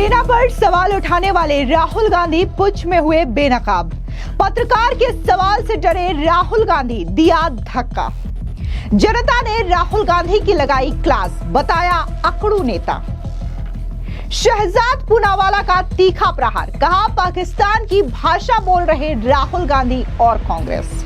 सेना पर सवाल उठाने वाले राहुल गांधी पुछ में हुए बेनकाब। पत्रकार के सवाल से डरे राहुल गांधी, दिया धक्का। जनता ने राहुल गांधी की लगाई क्लास, बताया अकड़ू नेता। शहजाद पूनावाला का तीखा प्रहार, कहा पाकिस्तान की भाषा बोल रहे राहुल गांधी और कांग्रेस।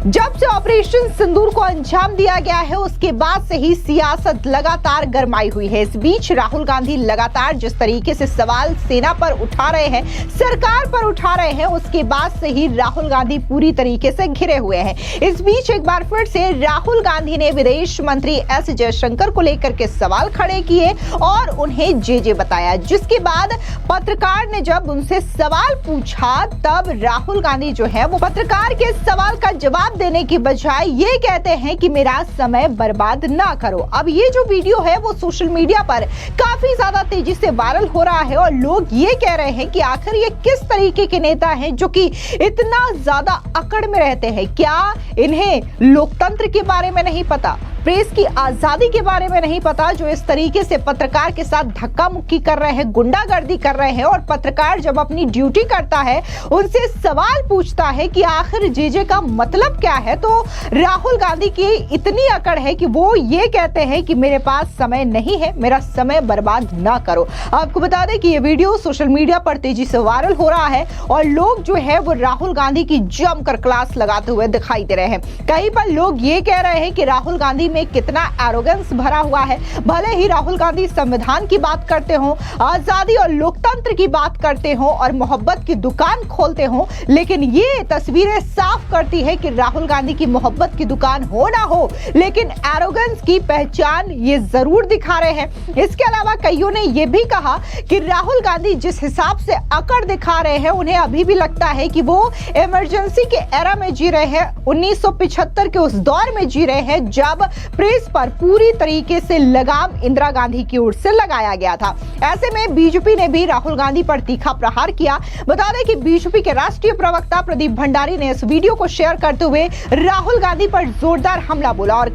जब से ऑपरेशन सिंदूर को अंजाम दिया गया है, उसके बाद से ही सियासत लगातार गरमाई हुई है। इस बीच राहुल गांधी लगातार जिस तरीके से सवाल सेना पर उठा रहे हैं, सरकार पर उठा रहे हैं, उसके बाद से ही राहुल गांधी पूरी तरीके से घिरे हुए हैं। इस बीच एक बार फिर से राहुल गांधी ने विदेश मंत्री एस जयशंकर को लेकर के सवाल खड़े किए और उन्हें जे बताया, जिसके बाद पत्रकार ने जब उनसे सवाल पूछा, तब राहुल गांधी जो है वो पत्रकार के सवाल का जवाब देने की बजाय ये कहते हैं कि मेरा समय बर्बाद ना करो। अब ये जो वीडियो है वो सोशल मीडिया पर काफी ज्यादा तेजी से वायरल हो रहा है और लोग ये कह रहे हैं कि आखिर ये किस तरीके के नेता हैं जो कि इतना ज्यादा अकड़ में रहते हैं। क्या इन्हें लोकतंत्र के बारे में नहीं पता, प्रेस की आजादी के बारे में नहीं पता, जो इस तरीके से पत्रकार के साथ धक्का मुक्की कर रहे हैं, गुंडागर्दी कर रहे हैं। और पत्रकार जब अपनी ड्यूटी करता है, उनसे सवाल पूछता है कि आखिर जे का मतलब क्या है, तो राहुल गांधी की इतनी अकड़ है कि वो ये कहते हैं कि मेरे पास समय नहीं है, मेरा समय बर्बाद ना करो। आपको बता दें कि ये वीडियो सोशल मीडिया पर तेजी से वायरल हो रहा है और लोग जो है वो राहुल गांधी की जमकर क्लास लगाते हुए दिखाई दे रहे हैं। कहीं पर लोग ये कह रहे हैं कि राहुल गांधी में कितना एरोगेंस भरा हुआ है। भले ही राहुल गांधी संविधान की बात करते हो, आजादी और लोकतंत्र की बात करते हो और मोहब्बत की दुकान खोलते हो, लेकिन ये तस्वीरें साफ करती है कि राहुल गांधी की मोहब्बत की दुकान हो ना हो, लेकिन एरोगेंस की पहचान ये जरूर दिखा रहे हैं। इसके अलावा कईयों ने यह भी कहा कि राहुल गांधी जिस हिसाब से अकड़ दिखा रहे हैं, उन्हें अभी भी लगता है कि वो इमरजेंसी के एरा में जी रहे हैं, 1975 के उस दौर में जी रहे हैं जब प्रेस पर पूरी तरीके से लगाम इंदिरा गांधी की ओर से लगाया गया था। ऐसे में बीजेपी ने भी राहुल गांधी पर तीखा प्रहार किया। बता दें कि बीजेपी के राष्ट्रीय प्रवक्ता प्रदीप भंडारी ने इस वीडियो को शेयर करते हुए राहुल गांधी पर जोरदार हमला बोला और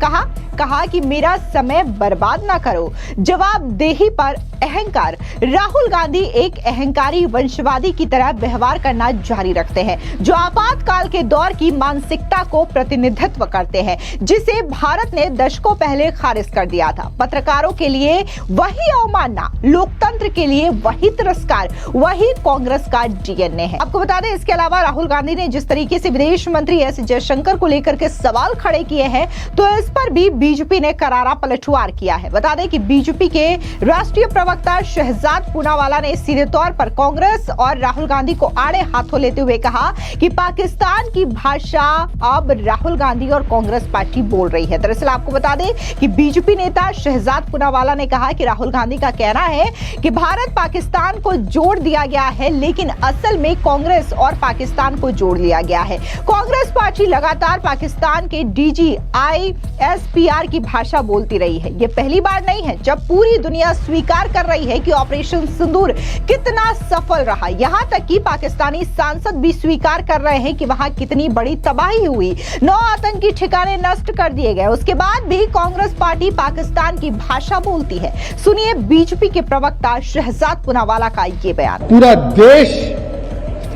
कहा कि मेरा समय बर्बाद ना करो। जवाबदेही पर अहंकार। राहुल गांधी एक अहंकारी वंशवादी की तरह व्यवहार करना जारी रखते हैं, जो आपातकाल के दौर की मानसिकता को प्रतिनिधित्व करते हैं, जिसे भारत ने दशकों पहले खारिज कर दिया था। पत्रकारों के लिए वही अवमानना, लोकतंत्र के लिए वही तिरस्कार, वही कांग्रेस का डीएनए है। आपको बता दें, इसके अलावा राहुल गांधी ने जिस तरीके से विदेश मंत्री एस जयशंकर को लेकर के सवाल खड़े किए हैं, तो इस पर भी बीजेपी ने करारा पलटवार किया है। बता दें कि बीजेपी के राष्ट्रीय प्रवक्ता शहजाद पूनावाला ने सीधे तौर पर कांग्रेस और राहुल गांधी को आड़े हाथों लेते हुए कहा कि पाकिस्तान की भाषा अब राहुल गांधी और कांग्रेस पार्टी बोल रही है। दरअसल आपको बता दें कि बीजेपी नेता शहजाद पूनावाला ने कहा कि राहुल गांधी का कहना है कि भारत पाकिस्तान को जोड़ दिया गया है, लेकिन असल में कांग्रेस और पाकिस्तान को जोड़ लिया गया है। कांग्रेस पार्टी लगातार पाकिस्तान के DGISPR की भाषा बोलती रही है। ये पहली बार नहीं है जब पूरी दुनिया स्वीकार कर रही है कि ऑपरेशन सिंदूर कितना सफल रहा। यहां तक कि पाकिस्तानी सांसद भी स्वीकार कर रहे हैं कि वहां कितनी बड़ी तबाही हुई, 9 आतंकी ठिकाने नष्ट कर दिए गए। उसके बाद भी कांग्रेस पार्टी पाकिस्तान की भाषा बोलती है। सुनिए बीजेपी के प्रवक्ता शहजाद पूनावाला का ये बयान। पूरा देश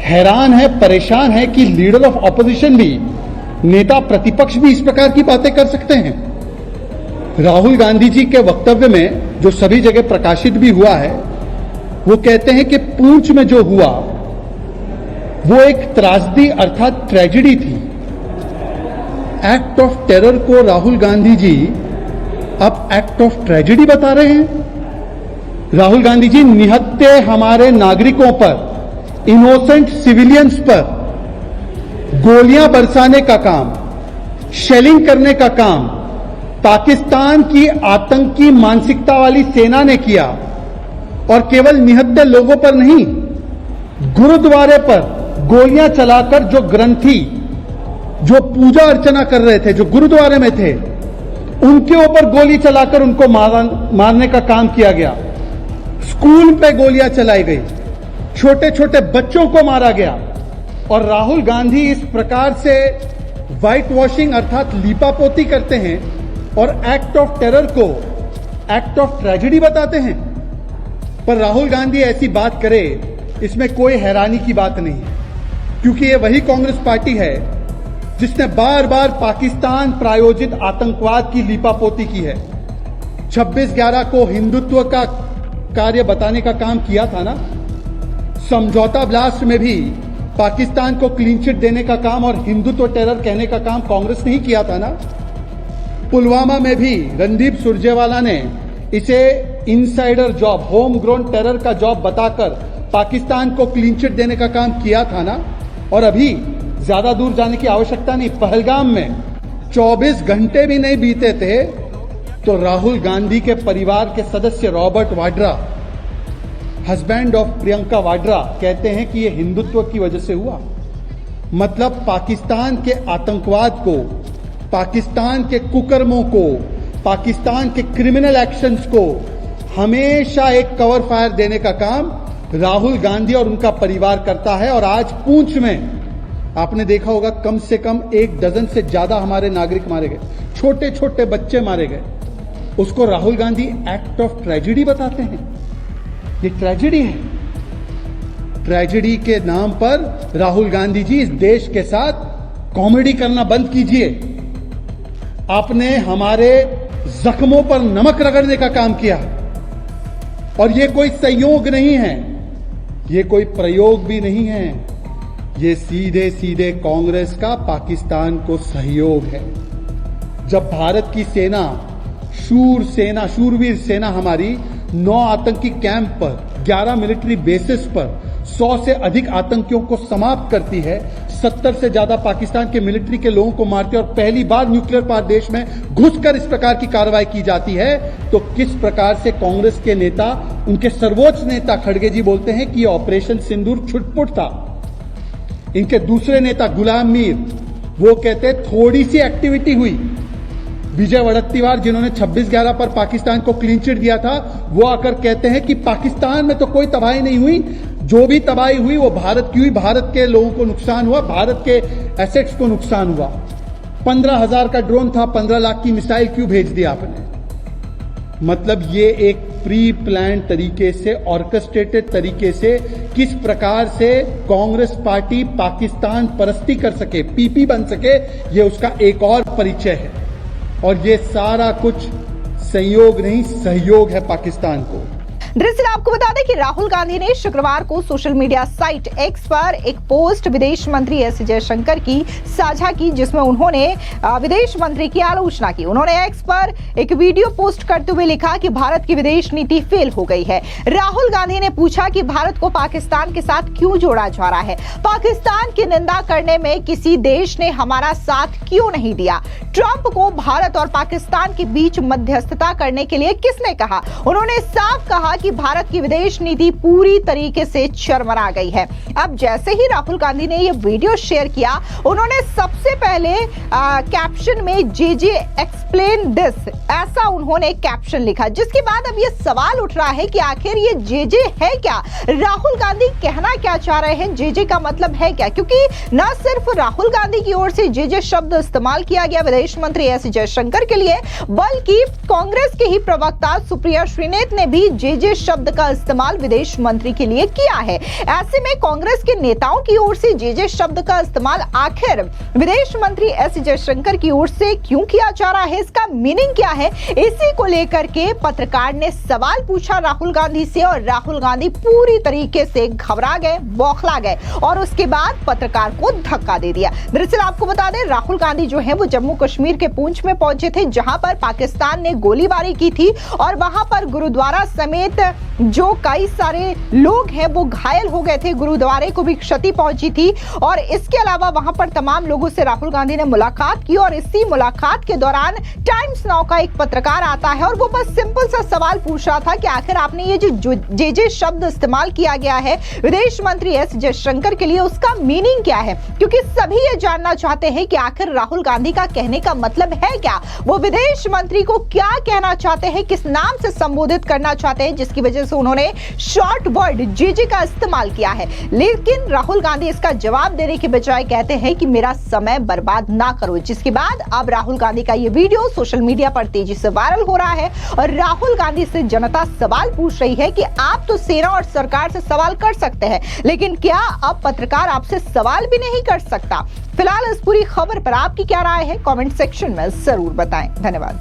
हैरान है, परेशान है कि लीडर ऑफ ऑपोजिशन भी, नेता प्रतिपक्ष भी इस प्रकार की बातें कर सकते हैं। राहुल गांधी जी के वक्तव्य में जो सभी जगह प्रकाशित भी हुआ है, वो कहते हैं कि पूंछ में जो हुआ वो एक त्रासदी अर्थात ट्रेजेडी थी। एक्ट ऑफ टेरर को राहुल गांधी जी अब एक्ट ऑफ ट्रेजेडी बता रहे हैं। राहुल गांधी जी निहत्थे हमारे नागरिकों पर, इनोसेंट सिविलियंस पर गोलियां बरसाने का काम, शेलिंग करने का काम पाकिस्तान की आतंकी मानसिकता वाली सेना ने किया। और केवल निहत्थे लोगों पर नहीं, गुरुद्वारे पर गोलियां चलाकर जो ग्रंथी, जो पूजा अर्चना कर रहे थे, जो गुरुद्वारे में थे, उनके ऊपर गोली चलाकर उनको मारने का काम किया गया। स्कूल पे गोलियां चलाई गई, छोटे छोटे बच्चों को मारा गया। और राहुल गांधी इस प्रकार से व्हाइट वॉशिंग अर्थात लीपापोती करते हैं और एक्ट ऑफ टेरर को एक्ट ऑफ ट्रेजेडी बताते हैं। पर राहुल गांधी ऐसी बात करे इसमें कोई हैरानी की बात नहीं है, क्योंकि ये वही कांग्रेस पार्टी है जिसने बार बार पाकिस्तान प्रायोजित आतंकवाद की लीपापोती की है। 26/11 को हिंदुत्व का कार्य बताने का काम किया था ना। समझौता ब्लास्ट में भी पाकिस्तान को क्लीन चिट देने का काम और हिंदुत्व टेरर कहने का काम कांग्रेस ने ही किया था ना। पुलवामा में भी रणदीप सुरजेवाला ने इसे insider job, home grown terror का जॉब बताकर पाकिस्तान को क्लीन चिट देने का काम किया था ना। और अभी ज्यादा दूर जाने की आवश्यकता नहीं, पहलगाम में 24 घंटे भी नहीं बीते थे तो राहुल गांधी के परिवार के सदस्य Robert Vadra, husband of Priyanka Vadra, कहते हैं कि यह हिंदुत्व की वजह से हुआ। मतलब पाकिस्तान के आतंकवाद को, पाकिस्तान के कुकर्मों को, पाकिस्तान के क्रिमिनल एक्शंस को हमेशा एक कवर फायर देने का काम राहुल गांधी और उनका परिवार करता है। और आज पुंछ में आपने देखा होगा कम से कम 1 डजन से ज्यादा हमारे नागरिक मारे गए, छोटे छोटे बच्चे मारे गए। उसको Rahul Gandhi act of tragedy बताते हैं। ये ट्रेजेडी है। ट्रेजेडी के नाम पर राहुल गांधी जी इस देश के साथ कॉमेडी करना बंद कीजिए। आपने हमारे जख्मों पर नमक रगड़ने का काम किया और ये कोई संयोग नहीं है, ये कोई प्रयोग भी नहीं है, ये सीधे सीधे कांग्रेस का पाकिस्तान को सहयोग है। जब भारत की सेना, शूरवीर सेना हमारी 9 आतंकी कैंप पर, 11 मिलिट्री बेसिस पर 100 से अधिक आतंकियों को समाप्त करती है, 70 से ज्यादा पाकिस्तान के मिलिट्री के लोगों को मारती है और पहली बार न्यूक्लियर पावर देश में घुसकर इस प्रकार की कार्रवाई की जाती है, तो किस प्रकार से कांग्रेस के नेता, उनके सर्वोच्च नेता खड़गे जी बोलते हैं कि ऑपरेशन सिंदूर छुटपुट था। इनके दूसरे नेता गुलाम मीर, वो कहते थोड़ी सी एक्टिविटी हुई। विजय वड़त्तीवार, जिन्होंने 26/11 पर पाकिस्तान को क्लीन चिट दिया था, वो आकर कहते हैं कि पाकिस्तान में तो कोई तबाही नहीं हुई, जो भी तबाही हुई वो भारत की हुई, भारत के लोगों को नुकसान हुआ, भारत के एसेट्स को नुकसान हुआ। 15,000 का ड्रोन था, 15 लाख की मिसाइल क्यों भेज दिया आपने? मतलब ये एक प्री प्लान तरीके से, ऑर्केस्ट्रेटेड तरीके से किस प्रकार से कांग्रेस पार्टी पाकिस्तान परस्ती कर सके, पीपी बन सके, ये उसका एक और परिचय है। और ये सारा कुछ संयोग नहीं, सहयोग है पाकिस्तान को। दरअसल आपको बता दें कि राहुल गांधी ने शुक्रवार को सोशल मीडिया साइट एक्स पर एक पोस्ट विदेश मंत्री एस जयशंकर की साझा की, जिसमें उन्होंने विदेश मंत्री की आलोचना की। उन्होंने एक्स पर एक वीडियो पोस्ट करते हुए लिखा कि भारत की विदेश नीति फेल हो गई है। राहुल गांधी ने पूछा कि भारत को पाकिस्तान के साथ क्यों जोड़ा जा रहा है, पाकिस्तान की निंदा करने में किसी देश ने हमारा साथ क्यों नहीं दिया, ट्रंप को भारत और पाकिस्तान के बीच मध्यस्थता करने के लिए किसने कहा। उन्होंने साफ कहा कि भारत की विदेश नीति पूरी तरीके से चरमरा गई है। अब जैसे ही राहुल गांधी ने यह वीडियो शेयर किया, उन्होंने सबसे पहले कैप्शन में जेजे एक्सप्लेन दिस, ऐसा उन्होंने कैप्शन लिखा, जिसके बाद अब यह सवाल उठ रहा है कि आखिर ये जेजे है क्या, राहुल गांधी कहना क्या चाह रहे हैं, जेजे का मतलब है क्या। क्योंकि न सिर्फ राहुल गांधी की ओर से जेजे शब्द इस्तेमाल किया गया विदेश मंत्री एस जयशंकर के लिए, बल्कि कांग्रेस के ही प्रवक्ता सुप्रिया श्रीनेत ने भी जेजे शब्द का इस्तेमाल विदेश मंत्री के लिए किया है। ऐसे में कांग्रेस के नेताओं की ओर से जेजे शब्द का इस्तेमाल आखिर विदेश मंत्री एस जयशंकर की ओर से क्यों किया जा रहा है, इसका मीनिंग क्या है, इसी को लेकर के पत्रकार ने सवाल पूछा राहुल गांधी से और राहुल गांधी पूरी तरीके से घबरा गए, बौखला गए और उसके बाद पत्रकार को धक्का दे दिया। दरअसल आपको बता दें, राहुल गांधी जो है वो जम्मू कश्मीर के पुंछ में पहुंचे थे, जहां पर पाकिस्तान ने गोलीबारी की थी और वहां पर गुरुद्वारा समेत जो कई सारे लोग हैं वो घायल हो गए थे, गुरुद्वारे को भी क्षति पहुंची थी। और इसके अलावा वहां पर तमाम लोगों से राहुल गांधी ने मुलाकात की और इसी मुलाकात के दौरान टाइम्स नाउ का एक पत्रकार आता है और वो बस सिंपल सा सवाल पूछ रहा था कि आखिर आपने ये जो जेजे शब्द इस्तेमाल किया गया है विदेश मंत्री एस जयशंकर के लिए, उसका मीनिंग क्या है। क्योंकि सभी ये जानना चाहते हैं कि आखिर राहुल गांधी का कहने का मतलब है क्या, वो विदेश मंत्री को क्या कहना चाहते हैं, किस नाम से संबोधित करना चाहते हैं जिसकी वजह से उन्होंने शॉर्ट वर्ड जीजी का इस्तेमाल किया है। लेकिन राहुल गांधी इसका जवाब देने के बजाय कहते हैं कि मेरा समय बर्बाद ना करो, जिसके बाद अब राहुल गांधी का ये वीडियो सोशल मीडिया पर तेजी से वायरल हो रहा है और राहुल गांधी से जनता सवाल पूछ रही है कि आप तो सेना और सरकार से सवाल कर सकते हैं, लेकिन क्या अब पत्रकार आपसे सवाल भी नहीं कर सकता? फिलहाल इस पूरी खबर पर आपकी क्या राय है? कमेंट सेक्शन में जरूर बताएं। धन्यवाद।